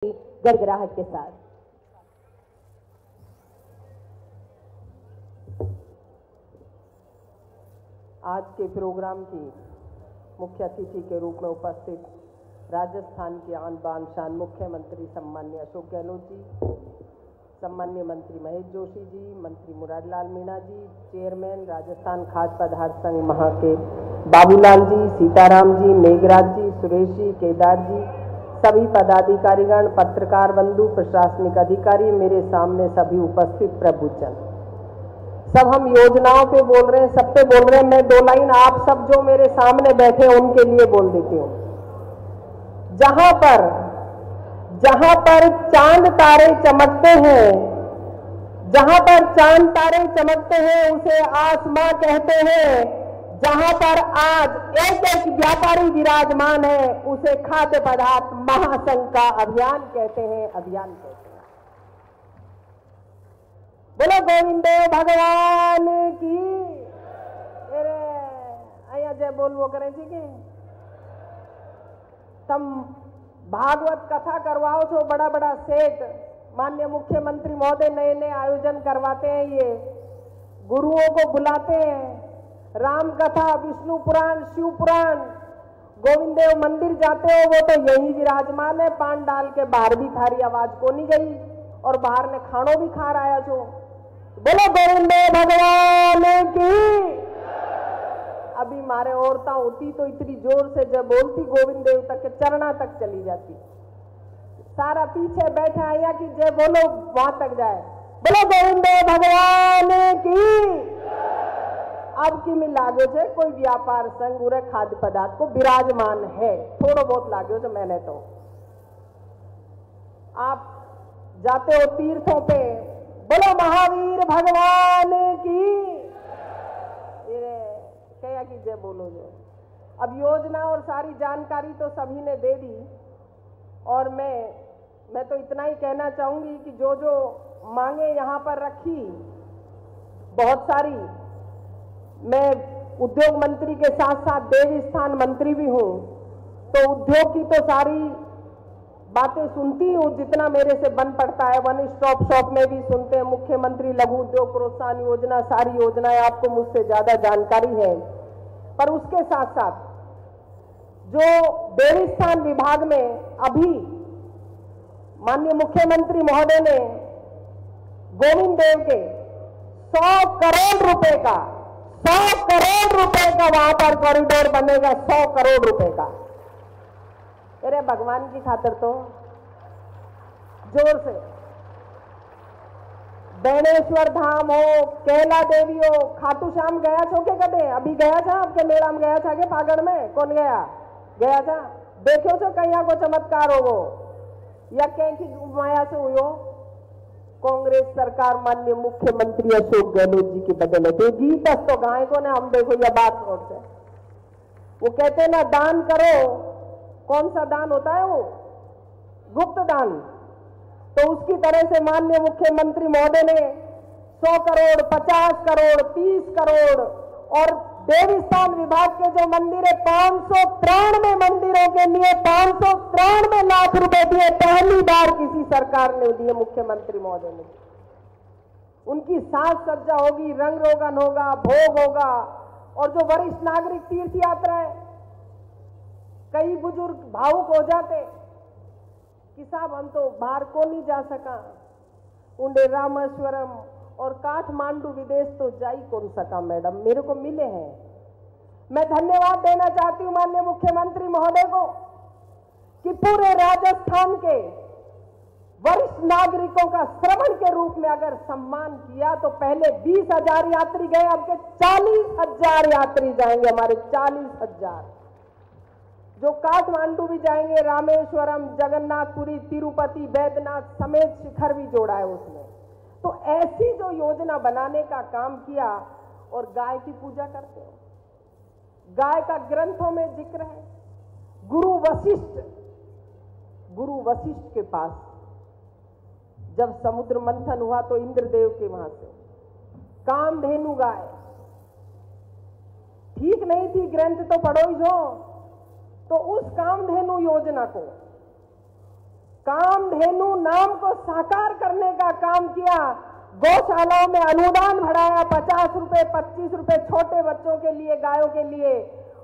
गड़गड़ाहट के साथ। आज के प्रोग्राम की मुख्य अतिथि के रूप में उपस्थित राजस्थान के आन बान शान मुख्यमंत्री सम्मान्य अशोक गहलोत जी, सम्मान्य मंत्री महेश जोशी जी, मंत्री मुरारीलाल मीणा जी, चेयरमैन राजस्थान खाद्य पदार्थ संघ महा के बाबूलाल जी, सीताराम जी, मेघराज जी, सुरेश जी, केदार जी, सभी पदाधिकारीगण, पत्रकार बंधु, प्रशासनिक अधिकारी, मेरे सामने सभी उपस्थित प्रभुजन, सब हम योजनाओं पे बोल रहे हैं, सब पे बोल रहे हैं। मैं दो लाइन आप सब जो मेरे सामने बैठे हैं उनके लिए बोल देती हूँ। जहां पर चांद तारे चमकते हैं, जहां पर चांद तारे चमकते हैं उसे आसमां कहते हैं। जहां पर आज एक एक व्यापारी विराजमान है उसे खाद्य पदार्थ महासंघ का अभियान कहते हैं, अभियान कहते हैं। बोलो गोविंद भगवान की। अरे अया जय बोल वो करें ठीक है। तुम भागवत कथा करवाओ छो, बड़ा बड़ा सेठ माननीय मुख्यमंत्री महोदय नए नए आयोजन करवाते हैं, ये गुरुओं को बुलाते हैं, राम कथा, विष्णु पुराण, शिव पुराण, गोविंद देव मंदिर जाते हो वो तो यही विराजमान है। पान डाल के बाहर भी थारी आवाज को नहीं गई और बाहर ने खानो भी खा रहा छो। बोलो गोविंद भगवान की। अभी मारे औरता होती तो इतनी जोर से जब बोलती गोविंद देव तक के चरणा तक चली जाती। सारा पीछे बैठा आया कि जय बोलो वहां तक जाए। बोलो गोविंद भगवान की। अब की मिल लागे से कोई व्यापार संघ उरे खाद्य पदार्थ को विराजमान है, थोड़ा बहुत लागे से मैंने तो। आप जाते हो तीर्थों पे, बोलो महावीर भगवान की। क्या की जय बोलो जो। अब योजना और सारी जानकारी तो सभी ने दे दी और मैं तो इतना ही कहना चाहूंगी कि जो जो मांगे यहाँ पर रखी बहुत सारी। मैं उद्योग मंत्री के साथ साथ देव स्थान मंत्री भी हूँ, तो उद्योग की तो सारी बातें सुनती हूँ जितना मेरे से बन पड़ता है। वन स्टॉप शॉप में भी सुनते हैं, मुख्यमंत्री लघु उद्योग प्रोत्साहन योजना, सारी योजनाएं आपको मुझसे ज्यादा जानकारी है। पर उसके साथ साथ जो डेयरी स्थान विभाग में अभी माननीय मुख्यमंत्री महोदय ने गोविंद देव के 100 करोड़ रुपए का वहां पर कॉरिडोर बनेगा, 100 करोड़ रुपए का। अरे भगवान की खातिर तो जोर से। बेणेश्वर धाम हो, कैला देवी हो, खाटू श्याम गया छो के कदे? अभी गया था आपके मेला में, गया था के फागड़ में? कौन गया था? देखो छो कहीं को चमत्कार हो या कहीं की माया से हुई हो? कांग्रेस सरकार माननीय मुख्यमंत्री अशोक गहलोत जी की बदौलत है। गीत तो गाय को ना हम देखो यह बात और से वो कहते हैं ना, दान करो। कौन सा दान होता है वो? गुप्त दान। तो उसकी तरह से माननीय मुख्यमंत्री महोदय ने 100 करोड़, 50 करोड़, 30 करोड़ और देव स्थान विभाग के जो मंदिर है 593 मंदिरों के लिए 593 लाख रुपए दिए। पहली बार किसी सरकार ने दिए, मुख्यमंत्री महोदय ने। उनकी साज सज्जा होगी, रंग रोगन होगा, भोग होगा। और जो वरिष्ठ नागरिक तीर्थ यात्रा है, कई बुजुर्ग भावुक हो जाते कि साहब हम तो बाहर को नहीं जा सका, उन्हें रामेश्वरम और काठमांडू विदेश तो जा ही कौन सका मैडम, मेरे को मिले हैं। मैं धन्यवाद देना चाहती हूं माननीय मुख्यमंत्री महोदय को कि पूरे राजस्थान के वरिष्ठ नागरिकों का श्रवण के रूप में अगर सम्मान किया तो पहले 20,000 यात्री गए, अब के 40,000 यात्री जाएंगे हमारे, 40,000 जो काठमांडू भी जाएंगे, रामेश्वरम, जगन्नाथपुरी, तिरुपति, बैद्यनाथ समेत शिखर भी जोड़ा है उसमें। तो ऐसी जो योजना बनाने का काम किया। और गाय की पूजा करते हो, गाय का ग्रंथों में जिक्र है। गुरु वशिष्ठ के पास जब समुद्र मंथन हुआ तो इंद्रदेव के वहां से कामधेनु गाय ठीक नहीं थी, ग्रंथ तो पढ़ो ही जो। तो उस कामधेनु योजना को कामधेनु नाम को साकार करने का काम किया। गौशालाओं में अनुदान बढ़ाया, 50 रुपए 25 रुपए छोटे बच्चों के लिए, गायों के लिए,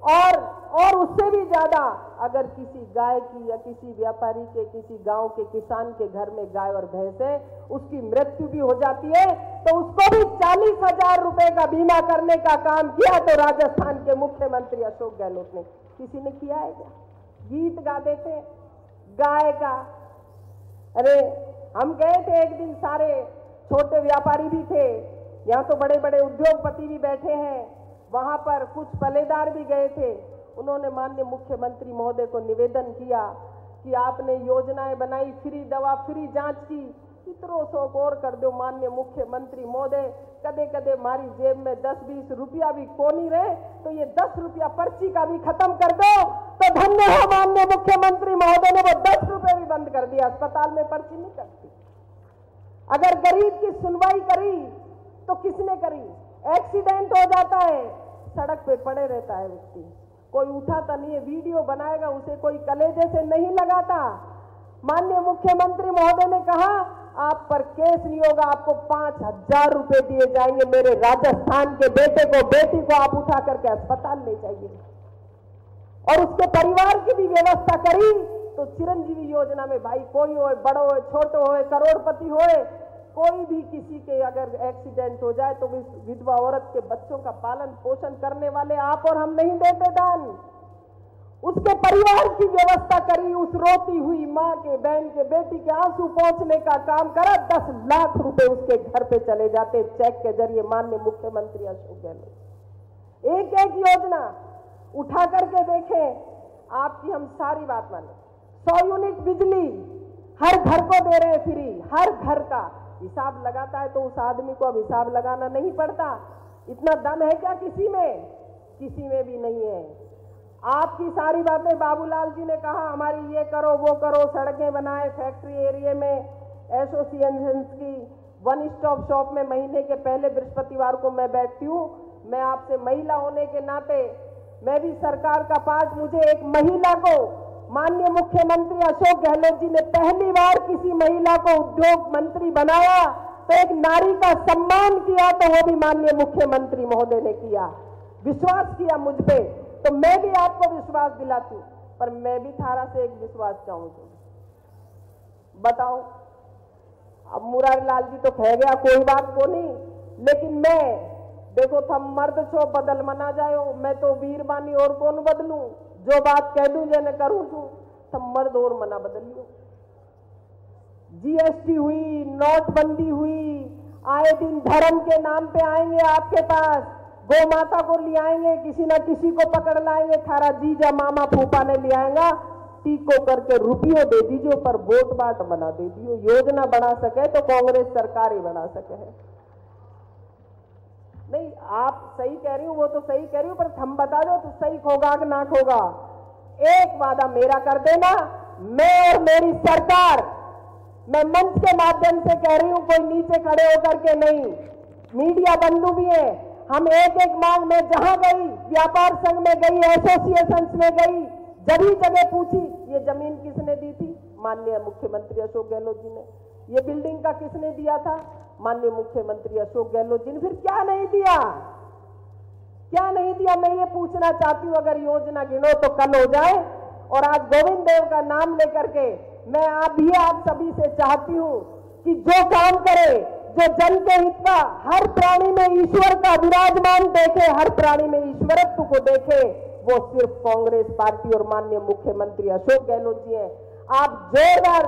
और उससे भी ज्यादा अगर किसी गाय की या किसी व्यापारी के, किसी गांव के किसान के घर में गाय और भैंस है, उसकी मृत्यु भी हो जाती है तो उसको भी 40,000 रुपए का बीमा करने का काम किया। तो राजस्थान के मुख्यमंत्री अशोक गहलोत ने, किसी ने किया है क्या? गीत गा देते गाय का। अरे हम गए थे एक दिन, सारे छोटे व्यापारी भी थे, यहाँ तो बड़े बड़े उद्योगपति भी बैठे हैं, वहां पर कुछ पल्लेदार भी गए थे। उन्होंने माननीय मुख्यमंत्री महोदय को निवेदन किया कि आपने योजनाएं बनाई, फ्री दवा, फ्री जांच की, इतनो शौक और कर दो माननीय मुख्यमंत्री महोदय। कदे कदे हमारी जेब में 10-20 रुपया भी कोनी रहे तो ये 10 रुपया पर्ची का भी खत्म कर दो। तो धन्य हो माननीय मुख्यमंत्री महोदय ने वो 10 रुपए भी बंद कर दिया। अस्पताल में पर्ची नहीं कटती। अगर गरीब की सुनवाई करी तो किसने करी? एक्सीडेंट हो जाता है, सड़क पे पड़े रहता है व्यक्ति, कोई उठाता नहीं है, वीडियो बनाएगा, उसे कोई कलेजे से नहीं लगाता। माननीय मुख्यमंत्री महोदय ने कहा आप पर केस नहीं होगा, आपको 5,000 रुपए दिए जाएंगे। मेरे राजस्थान के बेटे को, बेटी को आप उठा करके अस्पताल ले जाइए। और उसके परिवार की भी व्यवस्था करी। तो चिरंजीवी योजना में भाई कोई हो, बड़ो हो, छोटो हो, करोड़पति हो, कोई भी किसी के अगर एक्सीडेंट हो जाए तो विधवा औरत के बच्चों का पालन पोषण करने वाले आप और हम नहीं देते दान। उसके परिवार की व्यवस्था करी, उस रोती हुई मां के, बहन के, बेटी के आंसू पहुंचने का काम करा। 10 लाख रुपए उसके घर पे चले जाते चेक के जरिए माननीय मुख्यमंत्री अशोक गहलोत। एक एक योजना उठा करके देखें, आपकी हम सारी बात माने। 100 यूनिट बिजली हर घर को दे रहे हैं फ्री, हर घर का हिसाब लगाता है तो उस आदमी को अब हिसाब लगाना नहीं पड़ता। इतना दम है क्या किसी में? किसी में भी नहीं है। आपकी सारी बातें बाबूलाल जी ने कहा, हमारी ये करो वो करो, सड़कें बनाए, फैक्ट्री एरिया में एसोसिएशन की 1 स्टॉप शॉप में महीने के पहले बृहस्पतिवार को मैं बैठती हूँ। मैं आपसे महिला होने के नाते, मैं भी सरकार का पार्ट, मुझे एक महिला को माननीय मुख्यमंत्री अशोक गहलोत जी ने पहली बार किसी महिला को उद्योग मंत्री बनाया तो एक नारी का सम्मान किया, तो वो भी माननीय मुख्यमंत्री महोदय ने किया। विश्वास किया मुझ पे, तो मैं भी आपको विश्वास दिलाती हूँ। पर मैं भी थारा से एक विश्वास चाहूंगी। बताओ, अब मुरारी लाल जी तो कह गया, कोई बात को नहीं, लेकिन मैं देखो थम मर्द छो बदल मना जायो, मैं तो वीर बानी और कौन बदलूं, जो बात कह दूं जैसे करूं छू, थम मर्द और मना बदलियो। जीएसटी हुई, नोटबंदी हुई, आए दिन धर्म के नाम पे आएंगे आपके पास, गौ माता को ले आएंगे, किसी ना किसी को पकड़ लाएंगे, थारा जीजा मामा फूफा ने ले आएगा, टीको करके रुपयों दे दीजिए, पर वोट बाट बना दे दियो। योजना बना सके तो कांग्रेस सरकार ही बना सके है। नहीं, आप सही कह रही हूं, वो तो सही कह रही हूं, पर हम बता दो तो सही होगा कि ना होगा। एक वादा मेरा कर देना, मैं और मेरी सरकार, मैं मंच के माध्यम से कह रही हूं, कोई नीचे खड़े होकर के नहीं, मीडिया बंधु भी है, हम एक एक मांग में जहां गई, व्यापार संघ में गई, एसोसिएशन में गई, जगह जगह पूछी, ये जमीन किसने दी थी? माननीय मुख्यमंत्री अशोक गहलोत जी ने। ये बिल्डिंग का किसने दिया था? माननीय मुख्यमंत्री अशोक गहलोत जी ने। फिर क्या नहीं दिया? क्या नहीं दिया? मैं ये पूछना चाहती हूं, अगर योजना गिनो तो कल हो जाए। और आज गोविंद देव का नाम लेकर के मैं आप सभी से चाहती हूं कि जो काम करे, जो जन के हित का, हर प्राणी में ईश्वर का विराजमान देखे, हर प्राणी में ईश्वरत्व को देखे, वो सिर्फ कांग्रेस पार्टी और माननीय मुख्यमंत्री अशोक गहलोत जी हैं। आप जोरदार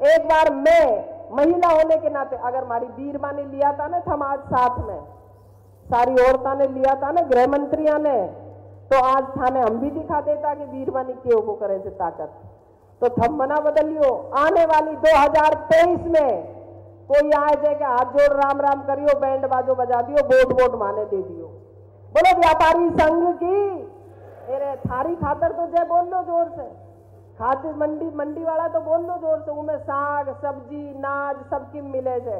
एक बार, मैं महिला होने के नाते, अगर हमारी वीरबा ने लिया था ना, हम आज साथ में सारी औरतां ने लिया था ना, गृह मंत्रियों ने, तो आज थाने हम भी दिखा देता कि वीरबा ने क्यों वो करे से ताकत। तो थम बना बदलियो। आने वाली 2023 में कोई आए जाए हाथ जोड़ राम राम करियो, बैंड बाजो बजा दियो, वोट माने दे दियो। बोलो व्यापारी संघ की मेरे थारी खातर तो जय बोल लो जोर से। खातिर मंडी वाला तो बोल लो जोर से, उनमें साग सब्जी नाज सबकी मिले से।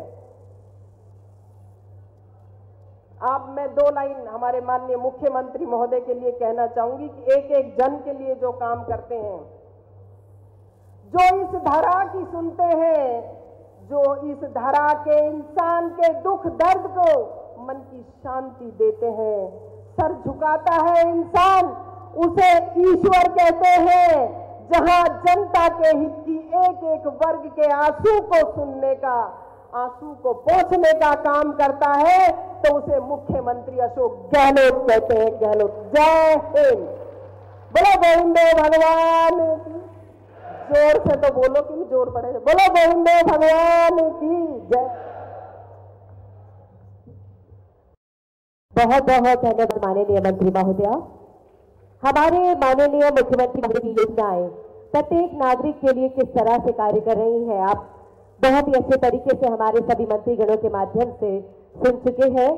आप मैं 2 लाइन हमारे माननीय मुख्यमंत्री महोदय के लिए कहना चाहूंगी कि एक एक जन के लिए जो काम करते हैं, जो इस धरा की सुनते हैं, जो इस धरा के इंसान के दुख दर्द को मन की शांति देते हैं। सर झुकाता है इंसान, उसे ईश्वर कहते हैं। जहां जनता के हित की एक एक वर्ग के आंसू को सुनने का, आंसू को पोंछने का काम करता है, तो उसे मुख्यमंत्री अशोक गहलोत कहते हैं। गहलोत। जय हिंद। बोलो गोविंद भगवान की। जोर से तो बोलो कि जोर पड़े। बोलो गोविंद भगवान की जय। बहुत बहुत धन्यवाद माननीय मंत्री महोदया। हमारे माननीय मुख्यमंत्री महोदय की योजनाएं प्रत्येक नागरिक के लिए किस तरह से कार्य कर रही हैं, आप बहुत ही अच्छे तरीके से हमारे सभी मंत्रीगणों के माध्यम से सुन चुके हैं।